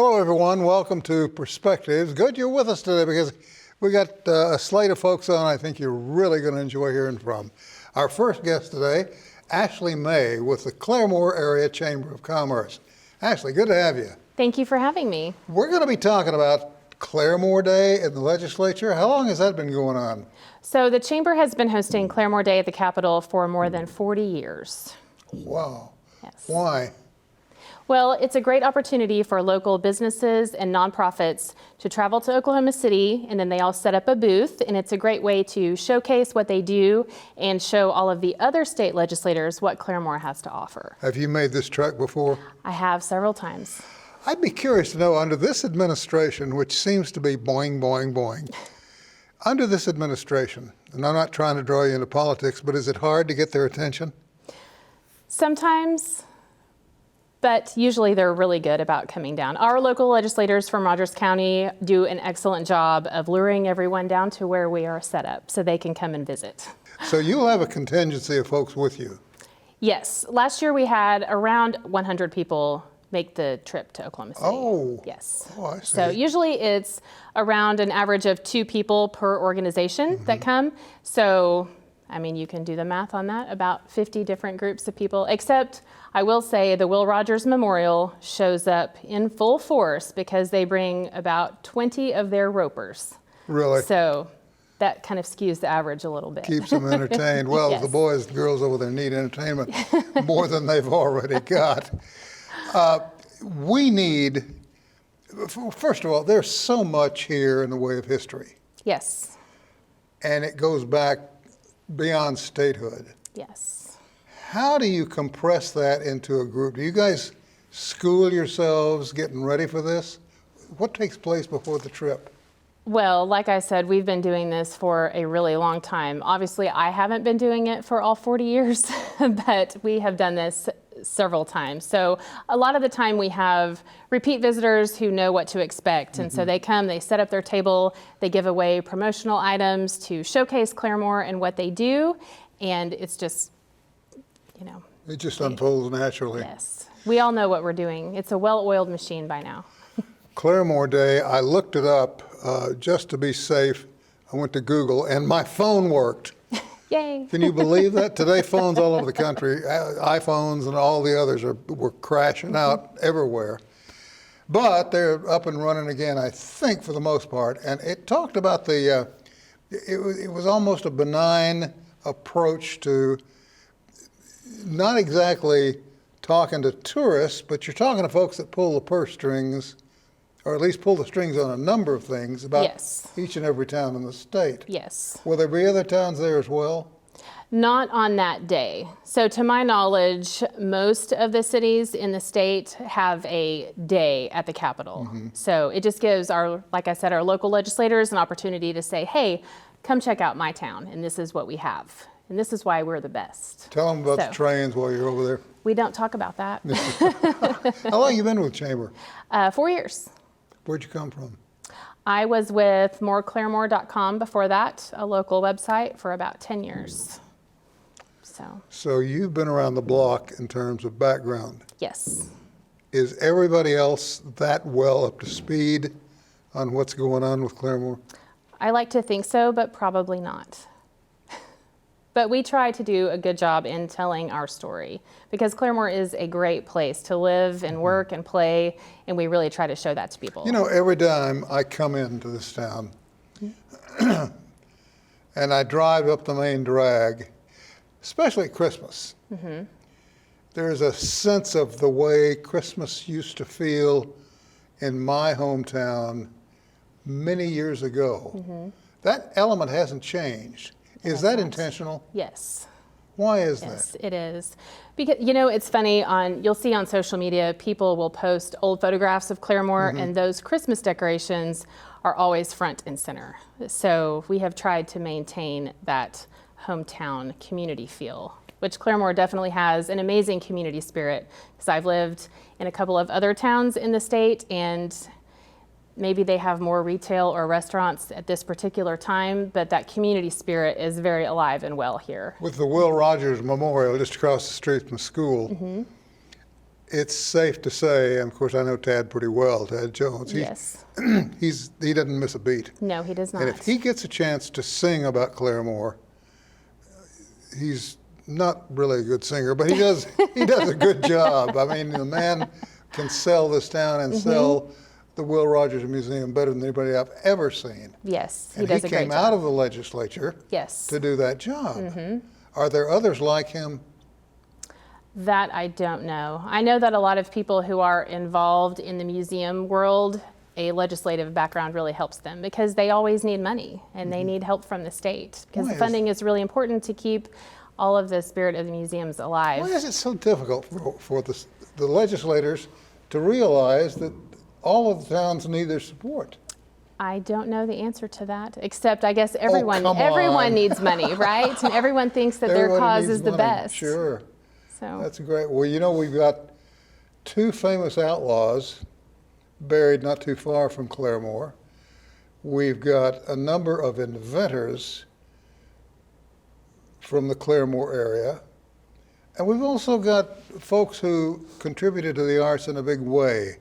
Hello, everyone. Welcome to Perspectives. Good you're with us today because we got a slate of folks on I think you're really going to enjoy hearing from. Our first guest today, Ashley May with the Claremore Area Chamber of Commerce. Ashley, good to have you. Thank you for having me. We're going to be talking about Claremore Day in the legislature. How long has that been going on? So the Chamber has been hosting Claremore Day at the Capitol for more than 40 years. Wow. Yes. Why? Well, it's a great opportunity for local businesses and nonprofits to travel to Oklahoma City, and then they all set up a booth, and it's a great way to showcase what they do and show all of the other state legislators what Claremore has to offer. Have you made this trek before? I have several times. I'd be curious to know, under this administration, which seems to be boing, boing, boing, under this administration, and I'm not trying to draw you into politics, but is it hard to get their attention? Sometimes, but usually they're really good about coming down. Our local legislators from Rogers County do an excellent job of luring everyone down to where we are set up so they can come and visit. So you'll have a contingency of folks with you. Yes. Last year we had around 100 people make the trip to Oklahoma City. Oh. Yes. Oh, I see. So usually it's around an average of 2 people per organization that come. So, I mean, you can do the math on that, about 50 different groups of people, except I will say the Will Rogers Memorial shows up in full force because they bring about 20 of their ropers. Really? So that kind of skews the average a little bit. Keeps them entertained. Well, Yes. the boys and girls over there need entertainment more than they've already got. We need, first of all, there's so much here in the way of history, Yes. and it goes back beyond statehood. Yes. How do you compress that into a group? Do you guys school yourselves getting ready for this? What takes place before the trip? Well, like I said, we've been doing this for a really long time. Obviously, I haven't been doing it for all 40 years, but we have done this several times. So a lot of the time we have repeat visitors who know what to expect. And so they come, they set up their table, they give away promotional items to showcase Claremore and what they do. And it's just, you know. It just unfolds naturally. Yes. We all know what we're doing. It's a well-oiled machine by now. Claremore Day, I looked it up just to be safe. I went to Google and my phone worked. Yay. Can you believe that? Today phones all over the country, iPhones and all the others were crashing out everywhere. But they're up and running again, I think, for the most part. And it talked about it was almost a benign approach to not exactly talking to tourists, but you're talking to folks that pull the purse strings, or at least pull the strings on a number of things about Yes. each and every town in the state. Yes. Will there be other towns there as well? Not on that day. So to my knowledge, most of the cities in the state have a day at the Capitol. So it just gives like I said, our local legislators an opportunity to say, hey, come check out my town, and this is what we have. And this is why we're the best. Tell them about the trains while you're over there. We don't talk about that. How long have you been with Chamber? 4 years. Where'd you come from? I was with moreclaremore.com before that, a local website, for about 10 years. So you've been around the block in terms of background. Yes. Is everybody else that well up to speed on what's going on with Claremore? I like to think so, but probably not. But we try to do a good job in telling our story because Claremore is a great place to live and work and play, and we really try to show that to people. You know, every time I come into this town and I drive up the main drag, especially at Christmas, there's a sense of the way Christmas used to feel in my hometown many years ago. That element hasn't changed. Is that intentional? Yes. Why is that? Yes, it is. Because, you know, it's funny, you'll see on social media, people will post old photographs of Claremore, and those Christmas decorations are always front and center. So we have tried to maintain that hometown community feel, which Claremore definitely has an amazing community spirit. Because I've lived in a couple of other towns in the state, and maybe they have more retail or restaurants at this particular time, but that community spirit is very alive and well here. With the Will Rogers Memorial just across the street from school, it's safe to say, and of course I know Tad pretty well, Tad Jones. Yes. He doesn't miss a beat. No, he does not. And if he gets a chance to sing about Claremore, he's not really a good singer, but he does a good job. I mean, the man can sell this town and sell the Will Rogers Museum better than anybody I've ever seen. Yes, he And does a he great came job. out of the legislature Yes. to do that job. Are there others like him? That I don't know. I know that a lot of people who are involved in the museum world, a legislative background really helps them because they always need money and they need help from the state because Why the is- funding is really important to keep all of the spirit of the museums alive. Why is it so difficult for the legislators to realize that all of the towns need their support? I don't know the answer to that, except I guess everyone come everyone on. needs money, right? And everyone thinks that their Everybody cause needs is the money. best. Sure. So That's great. Well, you know, we've got two famous outlaws buried not too far from Claremore. We've got a number of inventors from the Claremore area. And we've also got folks who contributed to the arts in a big way.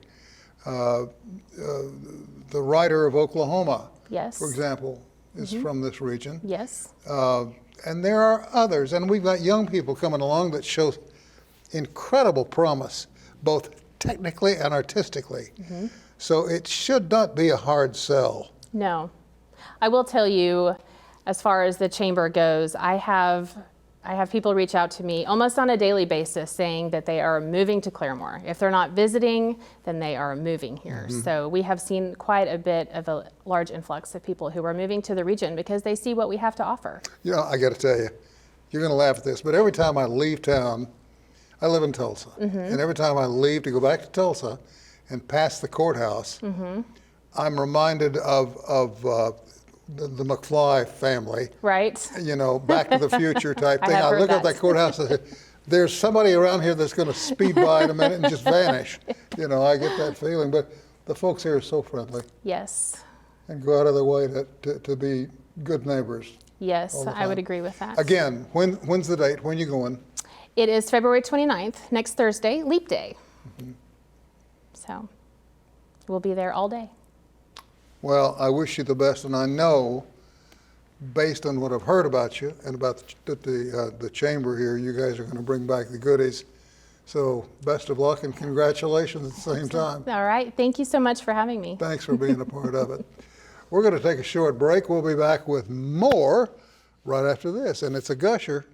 The writer of Oklahoma, yes. for example, is from this region. Yes. And there are others. And we've got young people coming along that show incredible promise, both technically and artistically. So it should not be a hard sell. No. I will tell you, as far as the chamber goes, I have people reach out to me almost on a daily basis saying that they are moving to Claremore. If they're not visiting, then they are moving here. So we have seen quite a bit of a large influx of people who are moving to the region because they see what we have to offer. You know, I got to tell you, you're going to laugh at this, but every time I leave town, I live in Tulsa, and every time I leave to go back to Tulsa and pass the courthouse, I'm reminded of the McFly family. Right? You know, Back to the Future type I thing. have I heard look at that. that courthouse and say, there's somebody around here that's going to speed by in a minute and just vanish. You know, I get that feeling. But the folks here are so friendly Yes. and go out of their way to be good neighbors. Yes, all the I would time. agree with that. Again, when's the date? When you going? It is February 29th, next Thursday, Leap Day. So we'll be there all day. Well, I wish you the best, and I know, based on what I've heard about you and about the chamber here, you guys are going to bring back the goodies. So best of luck and congratulations at the same time. All right. Thank you so much for having me. Thanks for being a part of it. We're going to take a short break. We'll be back with more right after this, and it's a gusher.